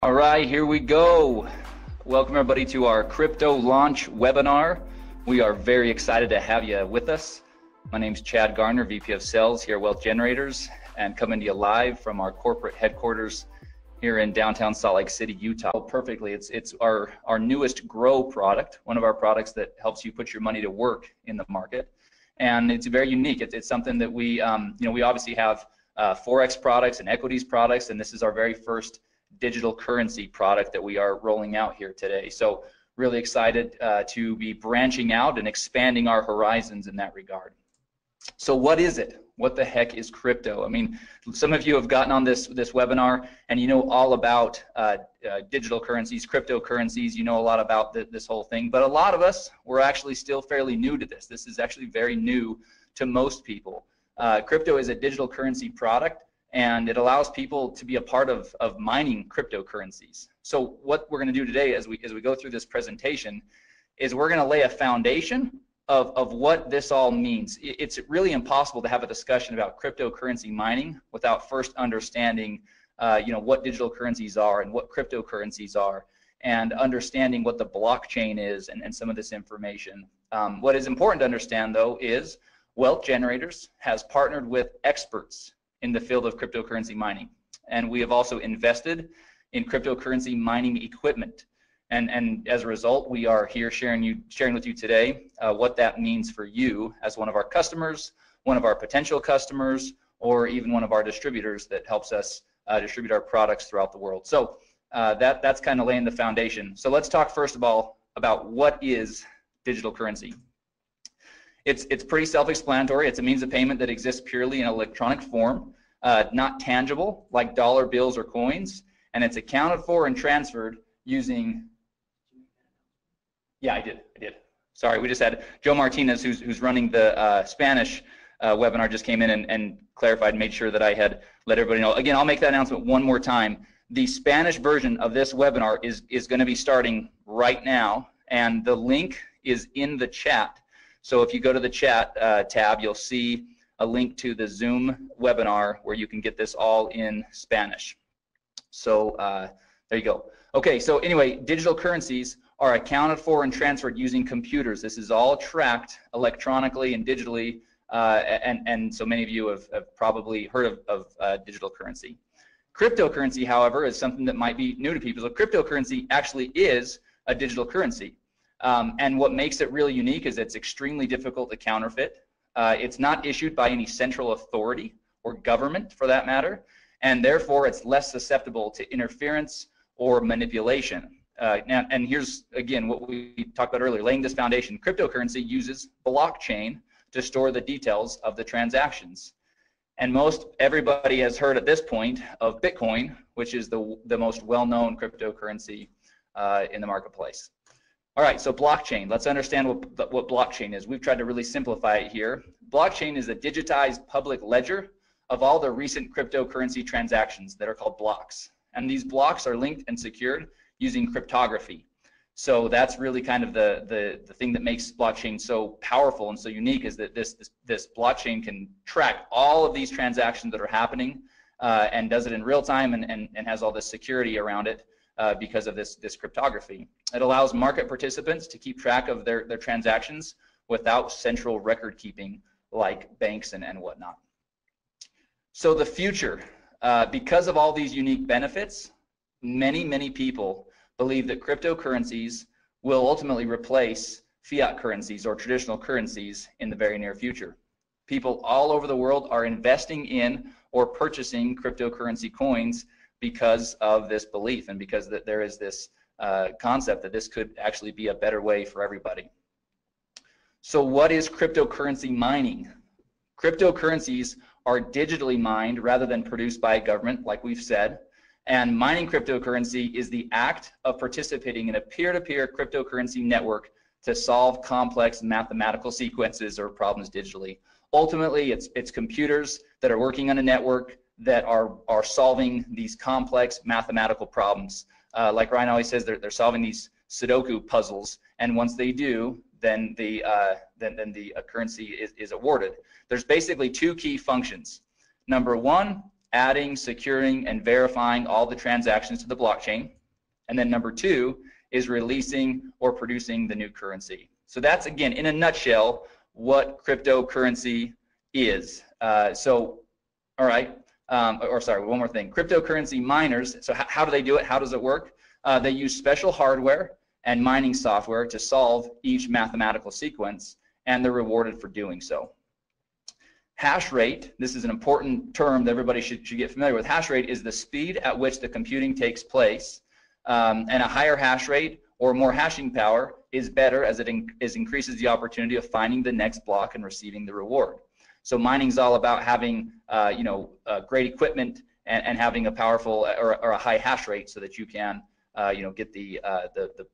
All right, here we go. Welcome everybody to our crypto launch webinar. We are very excited to have you with us. My name is Chad Garner, VP of Sales here at Wealth Generators, and coming to you live from our corporate headquarters here in downtown Salt Lake City, Utah. Perfectly, it's our newest Grow product, one of our products that helps you put your money to work in the market, and it's very unique. It's something that we we obviously have Forex products and equities products, and this is our very first digital currency product that we are rolling out here today. So really excited to be branching out and expanding our horizons in that regard. So what is it? What the heck is crypto? I mean, some of you have gotten on this webinar and you know all about digital currencies, cryptocurrencies, you know a lot about this whole thing, but a lot of us, we're actually still fairly new to this. This is actually very new to most people. Crypto is a digital currency product, and it allows people to be a part of mining cryptocurrencies. So what we're going to do today as we go through this presentation is we're going to lay a foundation of what this all means. It's really impossible to have a discussion about cryptocurrency mining without first understanding what digital currencies are and what cryptocurrencies are, and understanding what the blockchain is and some of this information. What is important to understand though is Wealth Generators has partnered with experts in the field of cryptocurrency mining, and we have also invested in cryptocurrency mining equipment, and as a result we are here sharing with you today what that means for you as one of our customers, one of our potential customers, or even one of our distributors that helps us distribute our products throughout the world. So that's kind of laying the foundation. So let's talk first of all about what is digital currency. It's pretty self-explanatory. It's a means of payment that exists purely in electronic form, not tangible like dollar bills or coins, and it's accounted for and transferred using. Yeah, I did. Sorry, we just had Joe Martinez, who's running the Spanish webinar, just came in and clarified and made sure that I had let everybody know. Again, I'll make that announcement one more time. The Spanish version of this webinar is going to be starting right now, and the link is in the chat. So if you go to the chat tab, you'll see a link to the Zoom webinar where you can get this all in Spanish. So there you go. Okay, so anyway, digital currencies are accounted for and transferred using computers. This is all tracked electronically and digitally, and so many of you have probably heard of digital currency. Cryptocurrency, however, is something that might be new to people. So cryptocurrency actually is a digital currency. And what makes it really unique is it's extremely difficult to counterfeit. It's not issued by any central authority or government for that matter, and therefore it's less susceptible to interference or manipulation. And here's again what we talked about earlier, laying this foundation. Cryptocurrency uses blockchain to store the details of the transactions. And most everybody has heard at this point of Bitcoin, which is the most well-known cryptocurrency in the marketplace. All right, so blockchain. Let's understand what blockchain is. We've tried to really simplify it here. Blockchain is a digitized public ledger of all the recent cryptocurrency transactions that are called blocks. And these blocks are linked and secured using cryptography. So that's really kind of the thing that makes blockchain so powerful and so unique, is that this blockchain can track all of these transactions that are happening and does it in real time and has all this security around it. Because of this cryptography. It allows market participants to keep track of their transactions without central record keeping like banks and whatnot. So the future, because of all these unique benefits, many people believe that cryptocurrencies will ultimately replace fiat currencies or traditional currencies in the very near future. People all over the world are investing in or purchasing cryptocurrency coins because of this belief and because that there is this concept that this could actually be a better way for everybody. So what is cryptocurrency mining? Cryptocurrencies are digitally mined rather than produced by a government, like we've said, and mining cryptocurrency is the act of participating in a peer-to-peer cryptocurrency network to solve complex mathematical sequences or problems digitally. Ultimately, it's computers that are working on a network that are solving these complex mathematical problems. Like Ryan always says, they're solving these Sudoku puzzles, and once they do, then the currency is awarded. There's basically two key functions. Number one, adding, securing, and verifying all the transactions to the blockchain. And then number 2 is releasing or producing the new currency. So that's, again, in a nutshell, what cryptocurrency is. All right, sorry, one more thing. Cryptocurrency miners, so how do they do it? How does it work? They use special hardware and mining software to solve each mathematical sequence, and they're rewarded for doing so. Hash rate, this is an important term that everybody should get familiar with. Hash rate is the speed at which the computing takes place, and a higher hash rate or more hashing power is better as it increases the opportunity of finding the next block and receiving the reward. So mining is all about having great equipment and having a powerful or a high hash rate so that you can get the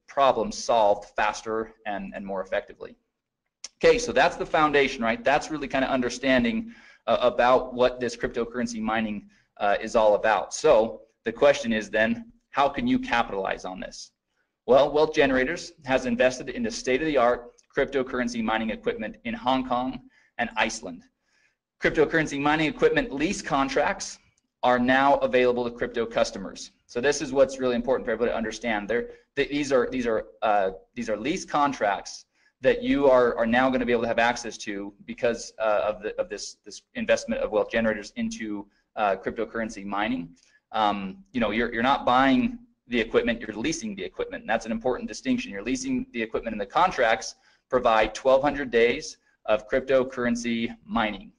problem solved faster and more effectively. Okay, so that's the foundation, right? That's really kind of understanding about what this cryptocurrency mining is all about. So the question is then, how can you capitalize on this? Well, Wealth Generators has invested in the state-of-the-art cryptocurrency mining equipment in Hong Kong and Iceland. Cryptocurrency mining equipment lease contracts are now available to crypto customers. So this is what's really important for everybody to understand. These are lease contracts that you are now going to be able to have access to because of this investment of Wealth Generators into cryptocurrency mining. You're not buying the equipment, you're leasing the equipment. And that's an important distinction. You're leasing the equipment, and the contracts provide 1,200 days of cryptocurrency mining.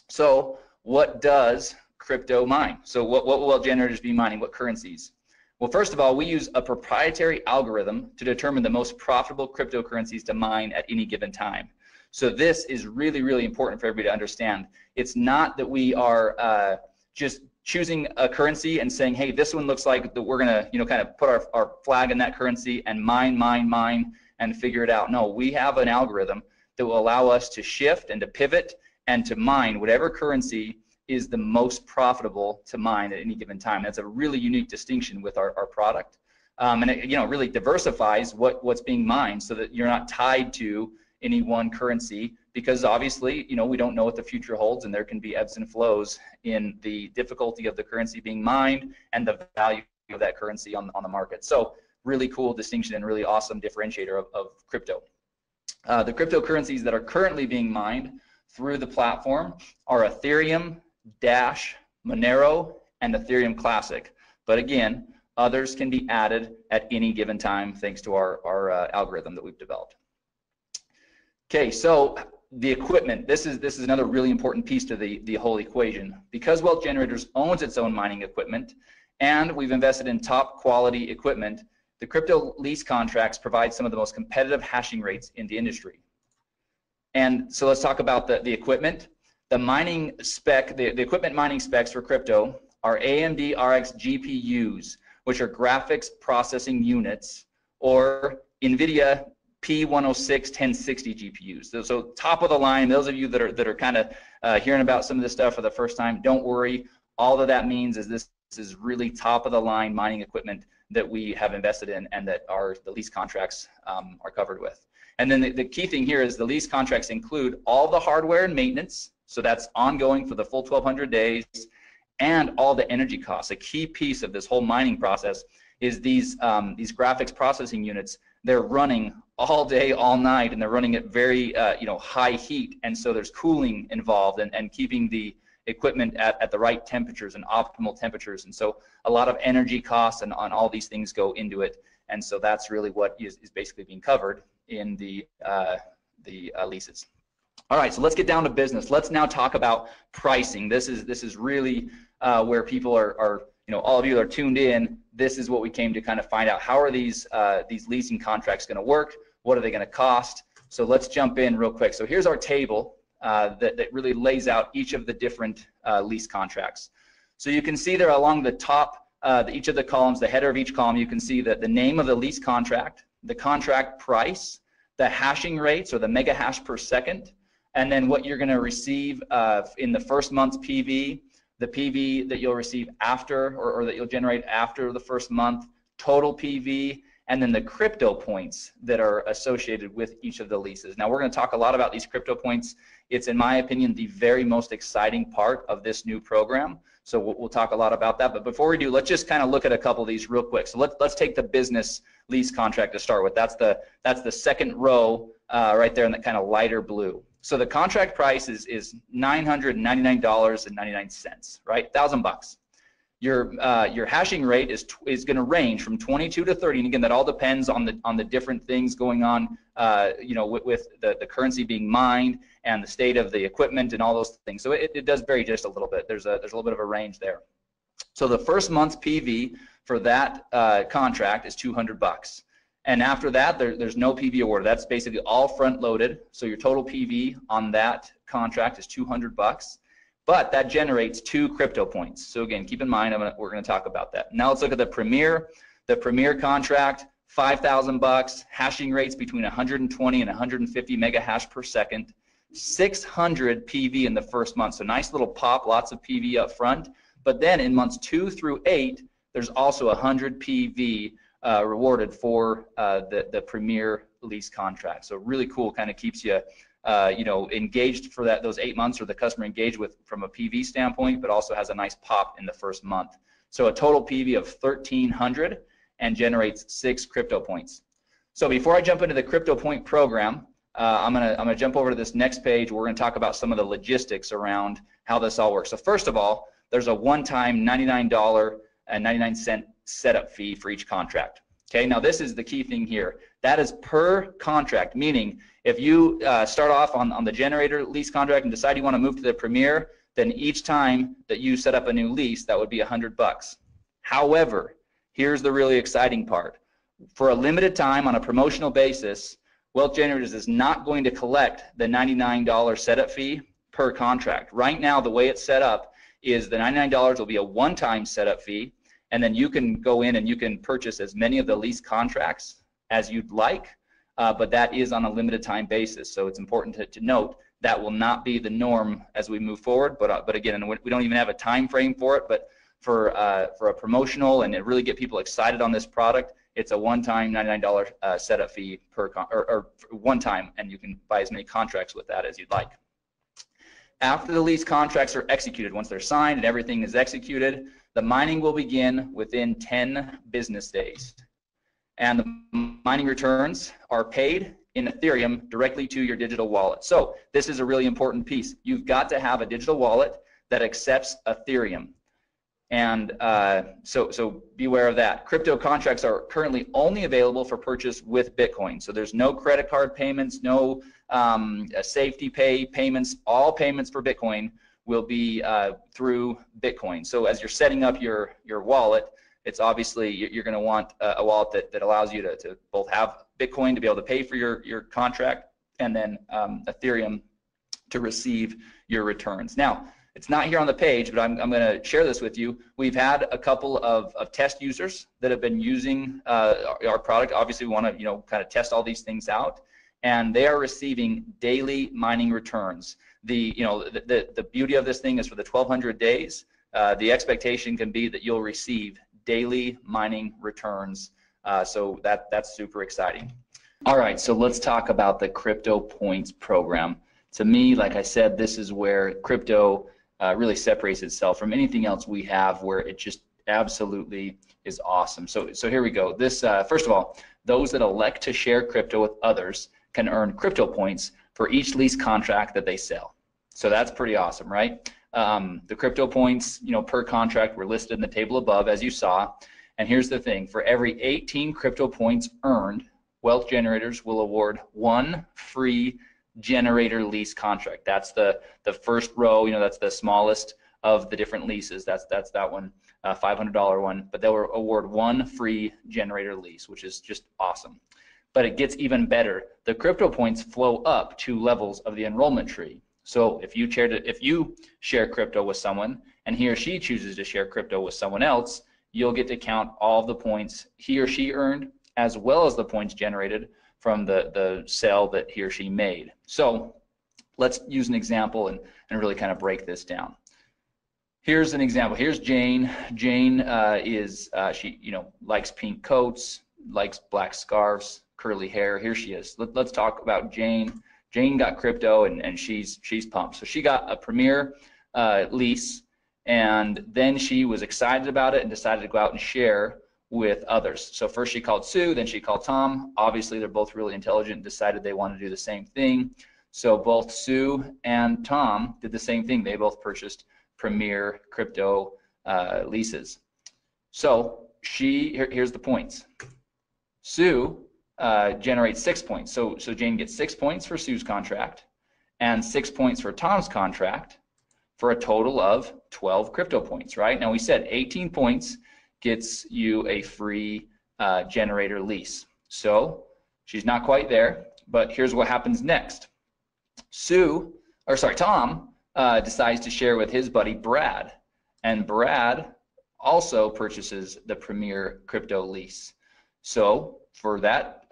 So what does crypto mine? So what will Wealth Generators be mining? What currencies? Well, first of all, we use a proprietary algorithm to determine the most profitable cryptocurrencies to mine at any given time. So this is really, really important for everybody to understand. It's not that we are just choosing a currency and saying, hey, this one looks like that we're going to kind of put our flag in that currency and mine, and figure it out. No, we have an algorithm that will allow us to shift and to pivot and to mine whatever currency is the most profitable to mine at any given time. That's a really unique distinction with our product. And it really diversifies what's being mined so that you're not tied to any one currency, because obviously we don't know what the future holds, and there can be ebbs and flows in the difficulty of the currency being mined and the value of that currency on the market. So really cool distinction and really awesome differentiator of crypto. The cryptocurrencies that are currently being mined through the platform are Ethereum, Dash, Monero, and Ethereum Classic. But again, others can be added at any given time thanks to our algorithm that we've developed. Okay, so the equipment, this is another really important piece to the whole equation. Because Wealth Generators owns its own mining equipment and we've invested in top quality equipment, the crypto lease contracts provide some of the most competitive hashing rates in the industry. And so let's talk about the equipment. The mining spec, the equipment mining specs for crypto are AMD RX GPUs, which are graphics processing units, or NVIDIA P106 1060 GPUs. So top of the line. Those of you that are kind of hearing about some of this stuff for the first time, don't worry. All that means is this is really top of the line mining equipment that we have invested in and that the lease contracts are covered with. And then the key thing here is the lease contracts include all the hardware and maintenance. So that's ongoing for the full 1,200 days, and all the energy costs. A key piece of this whole mining process is these graphics processing units. They're running all day, all night, and they're running at very high heat, and so there's cooling involved and keeping the equipment at the right temperatures and optimal temperatures. And so a lot of energy costs and on all these things go into it, and so that's really what is basically being covered in the leases. All right, so let's get down to business. Let's now talk about pricing. This is really where people are all of you are tuned in. This is what we came to kind of find out. How are these leasing contracts going to work? What are they going to cost? So let's jump in real quick. So here's our table that really lays out each of the different lease contracts. So you can see there along the top, each of the columns, the header of each column, you can see that the name of the lease contract, the contract price, the hashing rates or the mega hash per second, and then what you're going to receive in the first month's PV, the PV that you'll receive after or that you'll generate after the first month, total PV, and then the crypto points that are associated with each of the leases. Now we're going to talk a lot about these crypto points. It's, in my opinion, the very most exciting part of this new program. So we'll talk a lot about that. But before we do, let's just kind of look at a couple of these real quick. So let's take the business lease contract to start with. That's the second row right there in that kind of lighter blue. So the contract price is $999.99, right? $1,000. Your hashing rate is going to range from 22 to 30, and again, that all depends on the different things going on, you know, with the currency being mined and the state of the equipment and all those things. So it does vary just a little bit. There's a little bit of a range there. So the first month's PV for that contract is $200. And after that, there's no PV awarded. That's basically all front loaded. So your total PV on that contract is $200, but that generates 2 crypto points. So again, keep in mind, we're going to talk about that. Now let's look at the Premier. The Premier contract, $5,000, hashing rates between 120 and 150 mega hash per second, 600 PV in the first month. So nice little pop, lots of PV up front. But then in months 2 through 8, there's also 100 PV rewarded for the Premier lease contract. So really cool, kind of keeps you you know, engaged for those 8 months, or the customer engaged with from a PV standpoint, but also has a nice pop in the first month. So a total PV of 1,300 and generates 6 crypto points. So before I jump into the crypto point program, I'm gonna jump over to this next page. We're gonna talk about some of the logistics around how this all works. So first of all, there's a one-time $99.99 setup fee for each contract. Okay, now this is the key thing here. That is per contract, meaning if you start off on the generator lease contract and decide you want to move to the Premier, then each time that you set up a new lease, that would be $100. However, here's the really exciting part. For a limited time on a promotional basis, Wealth Generators is not going to collect the $99 setup fee per contract. Right now, the way it's set up is the $99 will be a one-time setup fee, and then you can go in and you can purchase as many of the lease contracts as you'd like, but that is on a limited time basis. So it's important to note that will not be the norm as we move forward. But again, we don't even have a time frame for it. But for a promotional and to really get people excited on this product, it's a one-time $99 setup fee per or one time, and you can buy as many contracts with that as you'd like. After the lease contracts are executed, once they're signed and everything is executed, the mining will begin within 10 business days. And the mining returns are paid in Ethereum directly to your digital wallet. So this is a really important piece. You've got to have a digital wallet that accepts Ethereum. And so beware of that. Crypto contracts are currently only available for purchase with Bitcoin. So there's no credit card payments, no safety pay payments. All payments for Bitcoin will be through Bitcoin. So as you're setting up your wallet, it's obviously you're going to want a wallet that allows you to both have Bitcoin to be able to pay for your contract, and then Ethereum to receive your returns. Now, it's not here on the page, but I'm going to share this with you. We've had a couple of test users that have been using our product. Obviously, we want to kind of test all these things out, and they are receiving daily mining returns. The beauty of this thing is for the 1,200 days, the expectation can be that you'll receive daily mining returns. So that's super exciting. All right, so let's talk about the Crypto Points program. To me, like I said, this is where crypto really separates itself from anything else we have, where it just absolutely is awesome. So here we go. This first of all, those that elect to share crypto with others can earn crypto points for each lease contract that they sell. So that's pretty awesome, right? The crypto points, per contract were listed in the table above, as you saw. And here's the thing: for every 18 crypto points earned, Wealth Generators will award 1 free generator lease contract. That's the first row. That's the smallest of the different leases. That's that one, $500 one. But they'll award 1 free generator lease, which is just awesome. But it gets even better. The crypto points flow up 2 levels of the enrollment tree. So if you share crypto with someone and he or she chooses to share crypto with someone else, you'll get to count all the points he or she earned, as well as the points generated from the sale that he or she made. So let's use an example and really kind of break this down. Here's an example. Here's Jane. Jane she likes pink coats, likes black scarves, curly hair. Here she is. Let's talk about Jane. Jane got crypto and she's pumped. So she got a Premier lease, and then she was excited about it and decided to go out and share with others. So first she called Sue, then she called Tom. Obviously they're both really intelligent and decided they want to do the same thing. So both Sue and Tom did the same thing. They both purchased Premier crypto leases. So here's the points. Sue generates 6 points. So Jane gets 6 points for Sue's contract and 6 points for Tom's contract for a total of 12 crypto points, right? Now we said 18 points gets you a free generator lease. So she's not quite there, but here's what happens next. Tom decides to share with his buddy Brad, and Brad also purchases the Premier crypto lease. So for that,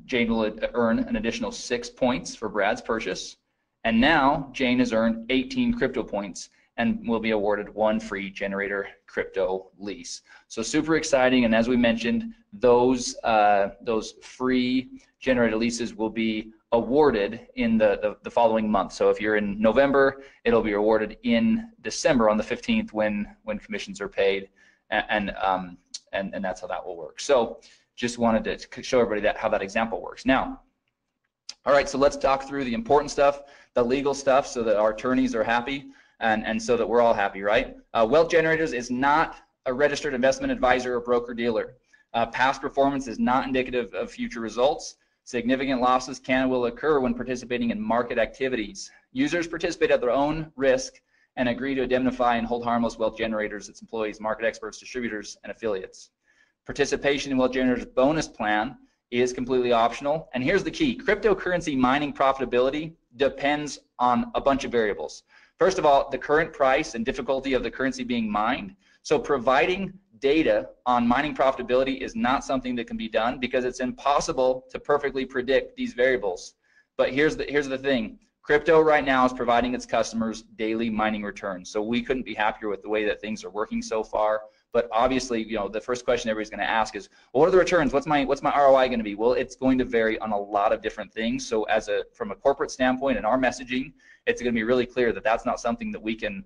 Jane will earn an additional 6 points for Brad's purchase, and now Jane has earned 18 crypto points and will be awarded 1 free generator crypto lease. So super exciting, and as we mentioned, those free generator leases will be awarded in the following month. So if you're in November, it'll be awarded in December on the 15th when commissions are paid, and that's how that will work. So just wanted to show everybody how that example works. Now, all right, so let's talk through the important stuff, the legal stuff, so that our attorneys are happy and so that we're all happy, right? Wealth Generators is not a registered investment advisor or broker-dealer. Past performance is not indicative of future results. Significant losses can and will occur when participating in market activities. Users participate at their own risk and agree to indemnify and hold harmless Wealth Generators, its employees, market experts, distributors, and affiliates. Participation in Wealth Generators bonus plan is completely optional. And here's the key: cryptocurrency mining profitability depends on a bunch of variables. First of all, the current price and difficulty of the currency being mined. So providing data on mining profitability is not something that can be done because it's impossible to perfectly predict these variables. But here's the thing. Crypto right now is providing its customers daily mining returns. So we couldn't be happier with the way that things are working so far. But obviously, you know, the first question everybody's going to ask is, well, what are the returns? What's my ROI going to be? Well, it's going to vary on a lot of different things. So from a corporate standpoint and our messaging, it's going to be really clear that that's not something that we can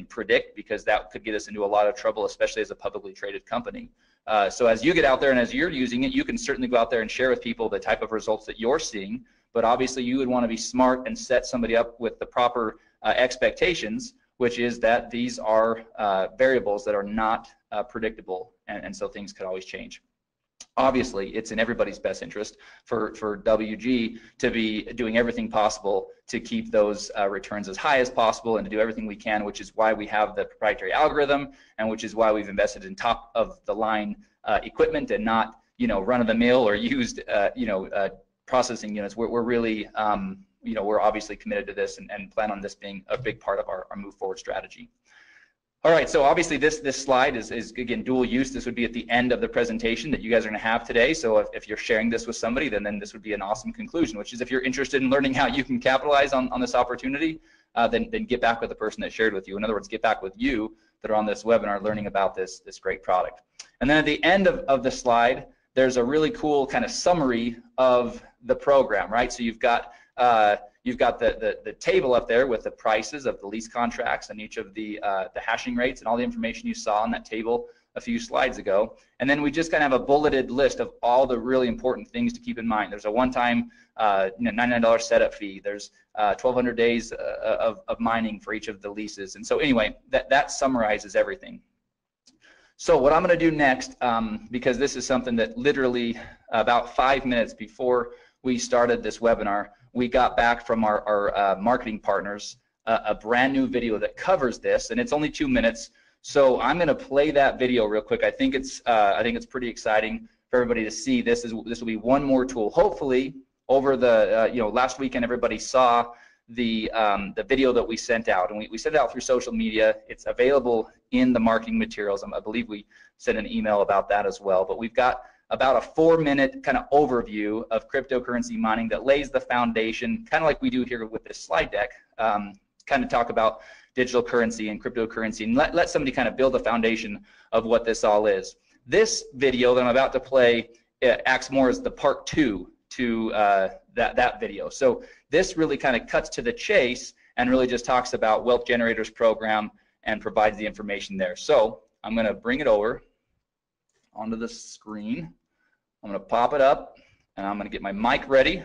predict, because that could get us into a lot of trouble, especially as a publicly traded company. So as you get out there and as you're using it, you can certainly go out there and share with people the type of results that you're seeing. But obviously, you would want to be smart and set somebody up with the proper expectations, which is that these are variables that are not predictable, and so things could always change. Obviously, it's in everybody's best interest for WG to be doing everything possible to keep those returns as high as possible and to do everything we can, which is why we have the proprietary algorithm and which is why we've invested in top of the line equipment and not, you know, run of the mill or used, processing units. We're really, we're obviously committed to this and plan on this being a big part of our move forward strategy. All right, so obviously this slide is again dual use. This would be at the end of the presentation that you guys are going to have today. So if you're sharing this with somebody, then this would be an awesome conclusion, which is if you're interested in learning how you can capitalize on this opportunity, then get back with the person that shared with you. In other words, get back with you that are on this webinar learning about this great product. And then at the end of the slide, there's a really cool kind of summary of the program, right? So you've got the table up there with the prices of the lease contracts and each of the hashing rates and all the information you saw on that table a few slides ago. And then we just kind of have a bulleted list of all the really important things to keep in mind. There's a one-time $99 setup fee. There's 1,200 days of mining for each of the leases. And so anyway, that summarizes everything. So what I'm going to do next, because this is something that literally about 5 minutes before we started this webinar, we got back from our marketing partners a brand new video that covers this, and it's only 2 minutes. So I'm going to play that video real quick. I think it's pretty exciting for everybody to see. This will be one more tool. Hopefully, over the last weekend, everybody saw the video that we sent out, and we sent it out through social media. It's available in the marketing materials. I believe we sent an email about that as well. But we've got about a 4-minute kind of overview of cryptocurrency mining that lays the foundation, kind of like we do here with this slide deck, kind of talk about digital currency and cryptocurrency, and let somebody kind of build the foundation of what this all is. This video that I'm about to play acts more as the part 2 to that video. So this really kind of cuts to the chase and really just talks about Wealth Generators program and provides the information there. So I'm going to bring it over onto the screen. I'm going to pop it up, and I'm going to get my mic ready.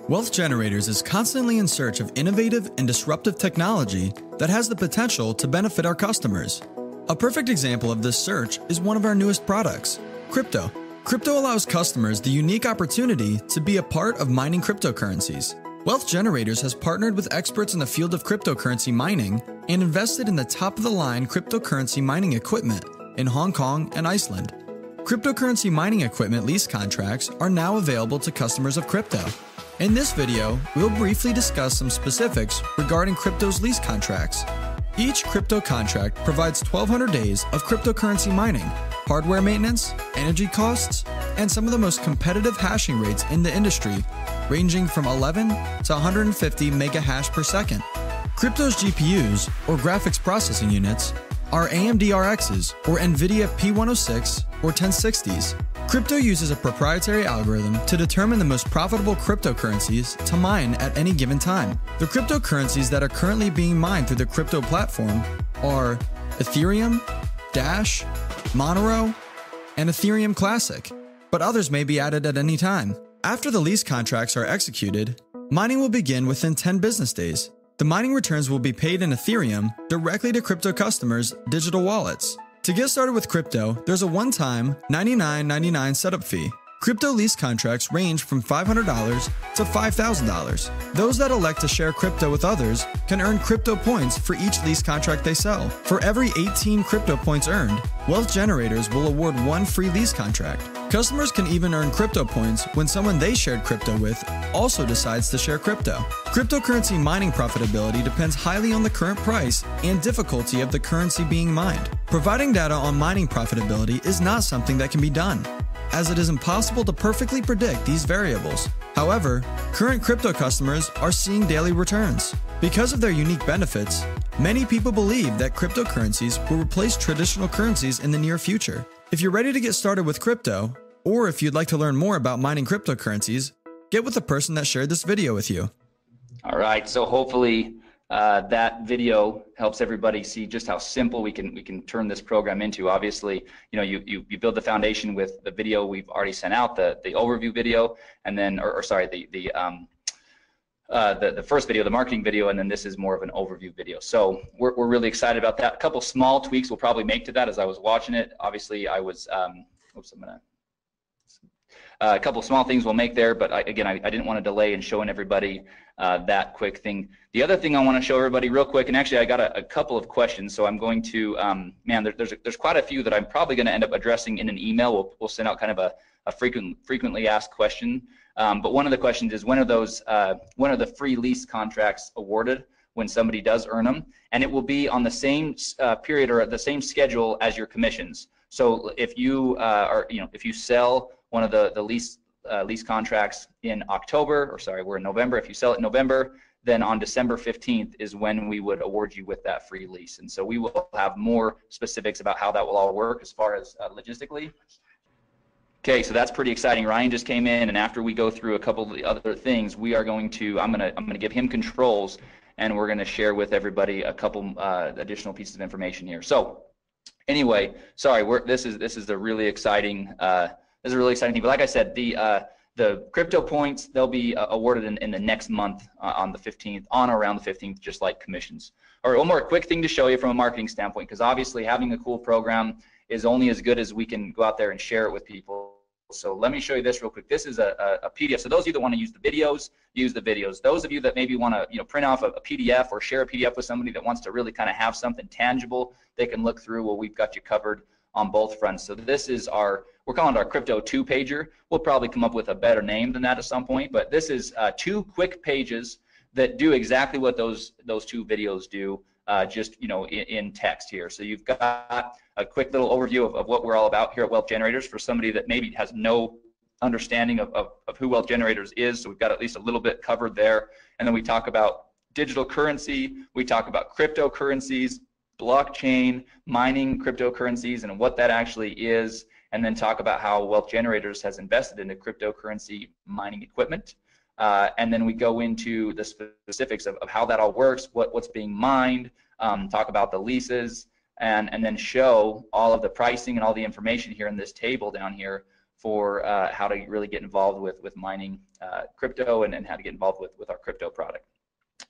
Wealth Generators is constantly in search of innovative and disruptive technology that has the potential to benefit our customers. A perfect example of this search is one of our newest products, crypto. Crypto allows customers the unique opportunity to be a part of mining cryptocurrencies. Wealth Generators has partnered with experts in the field of cryptocurrency mining and invested in the top-of-the-line cryptocurrency mining equipment in Hong Kong and Iceland. Cryptocurrency mining equipment lease contracts are now available to customers of crypto. In this video, we'll briefly discuss some specifics regarding crypto's lease contracts. Each crypto contract provides 1,200 days of cryptocurrency mining, hardware maintenance, energy costs, and some of the most competitive hashing rates in the industry, ranging from 11 to 150 mega hash per second. Crypto's GPUs, or graphics processing units, are AMD RXs, or NVIDIA P106 or 1060s. Crypto uses a proprietary algorithm to determine the most profitable cryptocurrencies to mine at any given time. The cryptocurrencies that are currently being mined through the crypto platform are Ethereum, Dash, Monero, and Ethereum Classic, but others may be added at any time. After the lease contracts are executed, mining will begin within 10 business days. The mining returns will be paid in Ethereum directly to crypto customers' digital wallets. To get started with crypto, there's a one-time $99.99 setup fee. Crypto lease contracts range from $500 to $5,000. Those that elect to share crypto with others can earn crypto points for each lease contract they sell. For every 18 crypto points earned, Wealth Generators will award one free lease contract. Customers can even earn crypto points when someone they shared crypto with also decides to share crypto. Cryptocurrency mining profitability depends highly on the current price and difficulty of the currency being mined. Providing data on mining profitability is not something that can be done, as it is impossible to perfectly predict these variables. However, current crypto customers are seeing daily returns. Because of their unique benefits, many people believe that cryptocurrencies will replace traditional currencies in the near future. If you're ready to get started with crypto, or if you'd like to learn more about mining cryptocurrencies, get with the person that shared this video with you. All right, so hopefully that video helps everybody see just how simple we can turn this program into. Obviously, you know, you build the foundation with the video we've already sent out, the overview video, and then, the first video, the marketing video, and then this is more of an overview video. So we're really excited about that. A couple small tweaks we'll probably make to that as I was watching it. Obviously, I was, a couple small things we'll make there, but I didn't want to delay in showing everybody that quick thing. The other thing I want to show everybody real quick, and actually I got a couple of questions, so I'm going to, there's quite a few that I'm probably going to end up addressing in an email. We'll send out kind of a frequently asked question. But one of the questions is, when are the free lease contracts awarded when somebody does earn them? And it will be on the same period or the same schedule as your commissions. So if you if you sell one of the lease contracts in October, or sorry, we're in November. If you sell it in November, then on December 15th is when we would award you with that free lease. And so we will have more specifics about how that will all work as far as logistically. Okay, so that's pretty exciting. Ryan just came in, and after we go through a couple of the other things, we are going to, I'm gonna give him controls, and we're gonna share with everybody a couple additional pieces of information here. So anyway, sorry, this is the really exciting this is a really exciting thing. But like I said, the crypto points, they'll be awarded in the next month on the 15th, on or around the 15th, just like commissions. All right, one more quick thing to show you from a marketing standpoint, because obviously having a cool program is only as good as we can go out there and share it with people. So let me show you this real quick. This is a PDF. So those of you that want to use the videos, use the videos. Those of you that maybe want to print off a PDF or share a PDF with somebody that wants to really kind of have something tangible they can look through, well, we've got you covered on both fronts. So this is we're calling it our Crypto 2-pager. We'll probably come up with a better name than that at some point, but this is 2 quick pages that do exactly what those 2 videos do, just in text here. So you've got a quick little overview of what we're all about here at Wealth Generators for somebody that maybe has no understanding of who Wealth Generators is. So we've got at least a little bit covered there. And then we talk about digital currency, we talk about cryptocurrencies, blockchain, mining cryptocurrencies, and what that actually is, and then talk about how Wealth Generators has invested into cryptocurrency mining equipment. and then we go into the specifics of how that all works, what's being mined, talk about the leases, and then show all of the pricing and all the information here in this table down here for how to really get involved with mining crypto and how to get involved with our crypto product.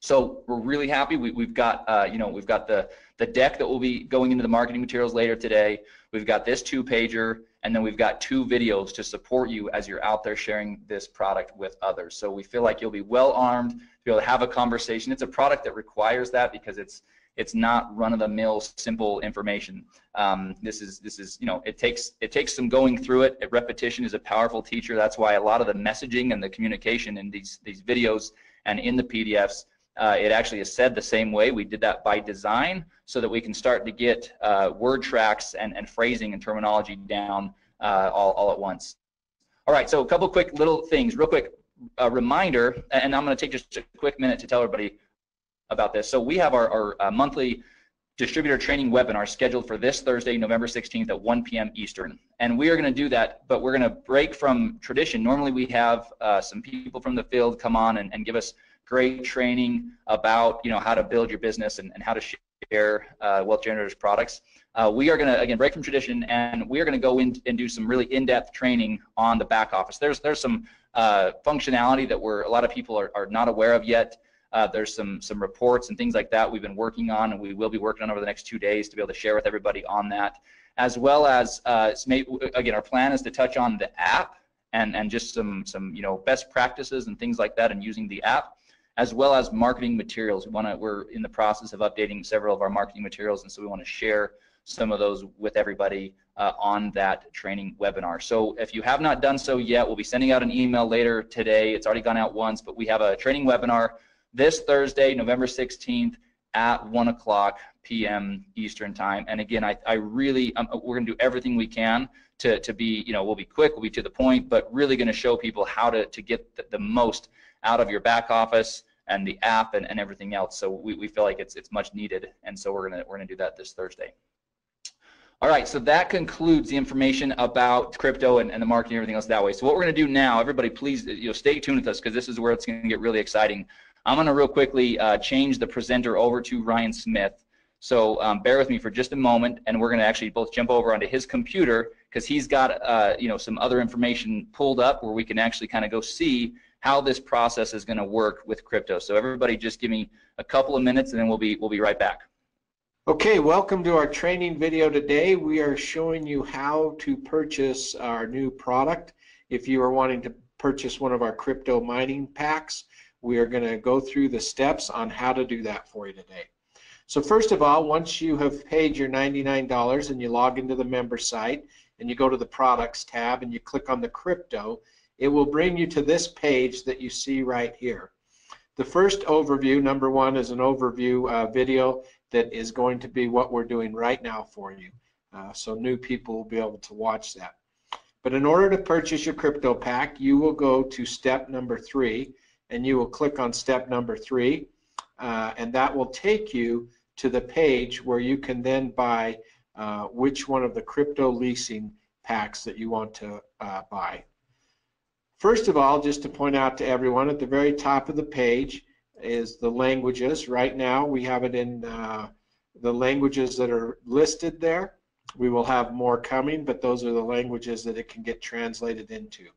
So we're really happy. We've got we've got the deck that will be going into the marketing materials later today. We've got this 2-pager, and then we've got 2 videos to support you as you're out there sharing this product with others. So we feel like you'll be well armed to be able to have a conversation. It's a product that requires that because it's not run-of-the-mill simple information. This is it takes some going through it. Repetition is a powerful teacher. That's why a lot of the messaging and the communication in these videos and in the PDFs, it actually is said the same way. We did that by design so that we can start to get word tracks and phrasing and terminology down all at once. All right, so a couple quick little things, real quick reminder, and I'm going to take just a quick minute to tell everybody about this. So we have our monthly distributor training webinar scheduled for this Thursday, November 16th at 1 p.m. Eastern. And we are going to do that, but we're going to break from tradition. Normally we have some people from the field come on and give us great training about how to build your business and how to share Wealth Generators products. We are going to, again, break from tradition, and we are going to go in and do some really in-depth training on the back office. There's some functionality that a lot of people are not aware of yet. There's some reports and things like that we've been working on, and we will be working on over the next 2 days to be able to share with everybody on that, as well as again, our plan is to touch on the app and just some best practices and things like that, and using the app, as well as marketing materials. We're in the process of updating several of our marketing materials, and so we want to share some of those with everybody on that training webinar. So if you have not done so yet, we'll be sending out an email later today. It's already gone out once, but we have a training webinar this Thursday, November 16th at 1 p.m. Eastern time. And again, we're going to do everything we can to be, we'll be quick, we'll be to the point, but really going to show people how to get the most out of your back office and the app and everything else. So we feel like it's much needed, and so we're gonna do that this Thursday. All right, so that concludes the information about crypto and the marketing and everything else that way. So what we're gonna do now, everybody please stay tuned with us, because this is where it's gonna get really exciting. I'm gonna real quickly change the presenter over to Ryan Smith. So bear with me for just a moment, and we're gonna actually both jump over onto his computer, because he's got some other information pulled up where we can actually kind of go see how this process is going to work with crypto. So everybody just give me a couple of minutes, and then we'll be right back. Okay, welcome to our training video today. We are showing you how to purchase our new product. If you are wanting to purchase one of our crypto mining packs, we are going to go through the steps on how to do that for you today. So first of all, once you have paid your $99 and you log into the member site and you go to the products tab and you click on the crypto, it will bring you to this page that you see right here. The first overview, number 1, is an overview video that is going to be what we're doing right now for you. So new people will be able to watch that. But in order to purchase your crypto pack, you will go to step number 3, and you will click on step number 3, and that will take you to the page where you can then buy which one of the crypto leasing packs that you want to buy. First of all, just to point out to everyone, at the very top of the page is the languages. Right now we have it in the languages that are listed there. We will have more coming, but those are the languages that it can get translated into.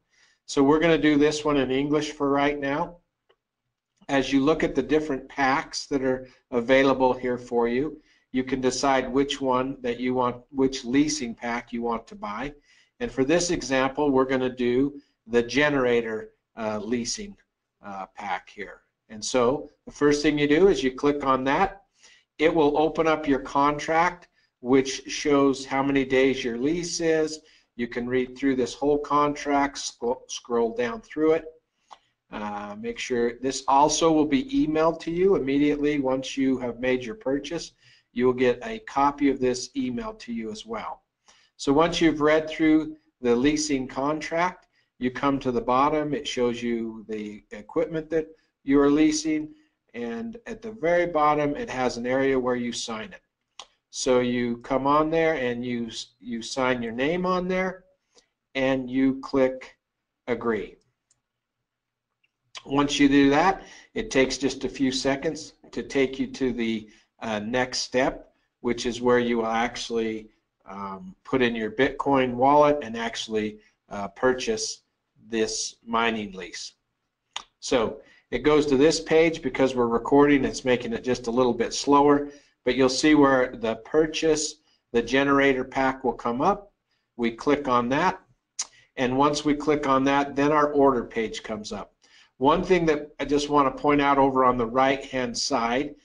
So we're going to do this one in English for right now. As you look at the different packs that are available here for you, you can decide which one that you want, which leasing pack you want to buy. And for this example, we're going to do the generator leasing pack here. And so the first thing you do is you click on that. It will open up your contract, which shows how many days your lease is. You can read through this whole contract, scroll down through it. Make sure this also will be emailed to you immediately once you have made your purchase. You will get a copy of this emailed to you as well. So once you've read through the leasing contract, you come to the bottom. It shows you the equipment that you are leasing, and at the very bottom it has an area where you sign it. So you come on there and you sign your name on there, and you click agree. Once you do that, it takes just a few seconds to take you to the next step, which is where you will actually put in your Bitcoin wallet and actually purchase this mining lease. So it goes to this page. Because we're recording, it's making it just a little bit slower, but you'll see where the purchase, the generator pack will come up. We click on that, and once we click on that, then our order page comes up. One thing that I just want to point out, over on the right hand side,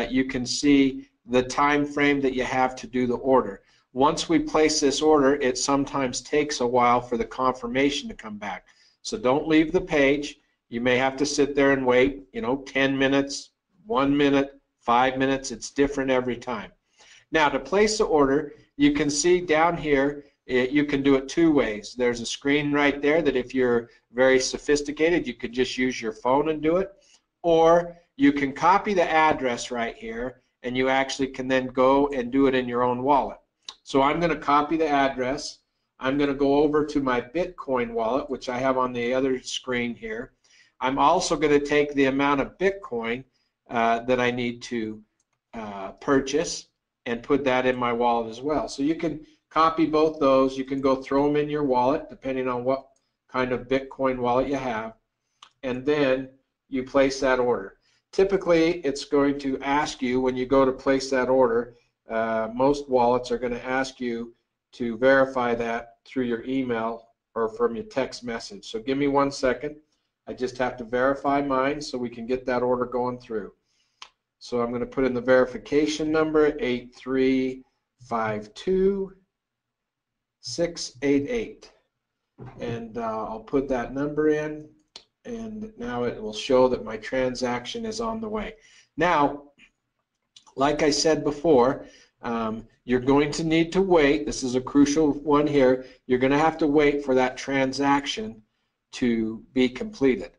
you can see the time frame that you have to do the order. Once we place this order, it sometimes takes a while for the confirmation to come back. So don't leave the page. You may have to sit there and wait, 10 minutes, 1 minute, 5 minutes. It's different every time. Now, to place the order, you can see down here, you can do it two ways. There's a screen right there that if you're very sophisticated, you could just use your phone and do it. Or you can copy the address right here, and you actually can then go and do it in your own wallet. So I'm going to copy the address. I'm going to go over to my Bitcoin wallet, which I have on the other screen here. I'm also going to take the amount of Bitcoin that I need to purchase and put that in my wallet as well. So you can copy both those. You can go throw them in your wallet, depending on what kind of Bitcoin wallet you have, and then you place that order. Typically, it's going to ask you, when you go to place that order, most wallets are going to ask you to verify that through your email or from your text message. So give me 1 second. I just have to verify mine so we can get that order going through. So I'm going to put in the verification number, 8352688, and I'll put that number in, and now it will show that my transaction is on the way. Now, like I said before, you're going to need to wait. This is a crucial one here. You're going to have to wait for that transaction to be completed.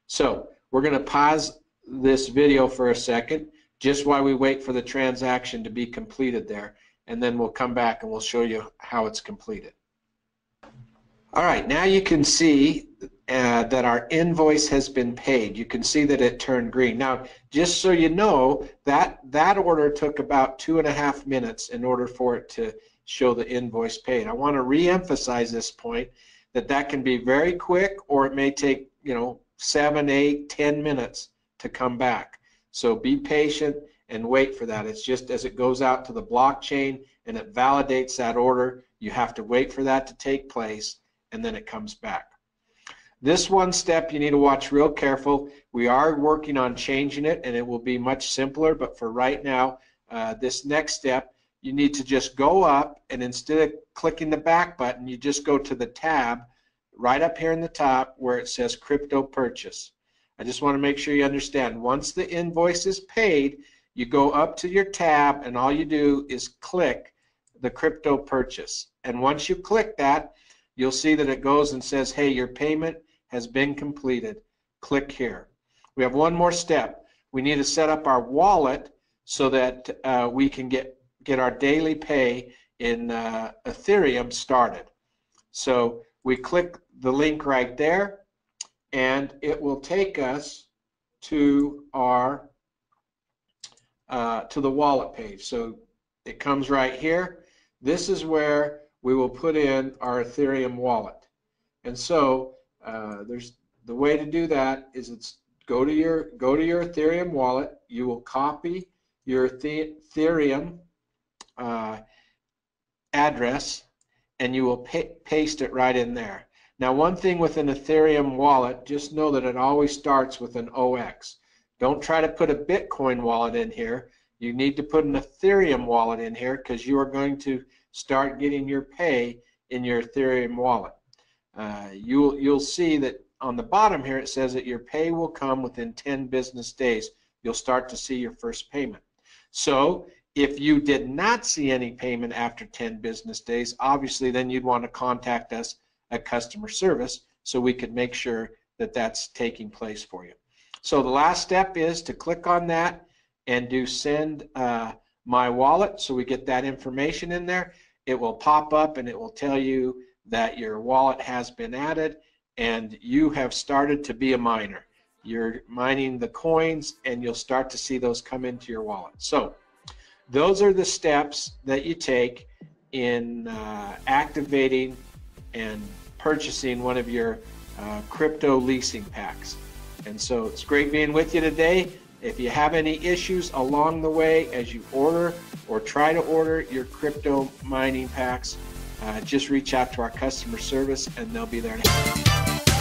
So we're going to pause this video for a second, just while we wait for the transaction to be completed there, and then we'll come back and we'll show you how it's completed. All right, now you can see that our invoice has been paid. You can see that it turned green. Now, just so you know, that order took about 2.5 minutes in order for it to show the invoice paid. I want to re-emphasize this point, that can be very quick, or it may take 7, 8, 10 minutes to come back. So be patient and wait for that. It's just as it goes out to the blockchain and it validates that order, you have to wait for that to take place, and then it comes back. This one step you need to watch real careful. We are working on changing it, and it will be much simpler, but for right now, this next step, you need to just go up, and instead of clicking the back button, you just go to the tab right up here in the top where it says Crypto Purchase. I just want to make sure you understand, once the invoice is paid, you go up to your tab, and all you do is click the Crypto Purchase. And once you click that, you'll see that it goes and says, hey, your payment has been completed. Click here. We have one more step. We need to set up our wallet so that we can get our daily pay in Ethereum started. So we click the link right there, and it will take us to our to the wallet page. So it comes right here. This is where we will put in our Ethereum wallet. And so there's the way to do that is go to your Ethereum wallet. You will copy your Ethereum address, and you will paste it right in there. Now, one thing with an Ethereum wallet, just know that it always starts with an OX. Don't try to put a Bitcoin wallet in here. You need to put an Ethereum wallet in here, because you are going to start getting your pay in your Ethereum wallet. You'll see that on the bottom here it says that your pay will come within 10 business days. You'll start to see your first payment. So if you did not see any payment after 10 business days, obviously then you'd want to contact us at customer service so we could make sure that that's taking place for you. So the last step is to click on that and do send my wallet, so we get that information in there. It will pop up and it will tell you that your wallet has been added and you have started to be a miner. you're mining the coins, and you'll start to see those come into your wallet. So those are the steps that you take in activating and purchasing one of your crypto leasing packs. And so it's great being with you today. If you have any issues along the way as you order or try to order your crypto mining packs, just reach out to our customer service and they'll be there to help.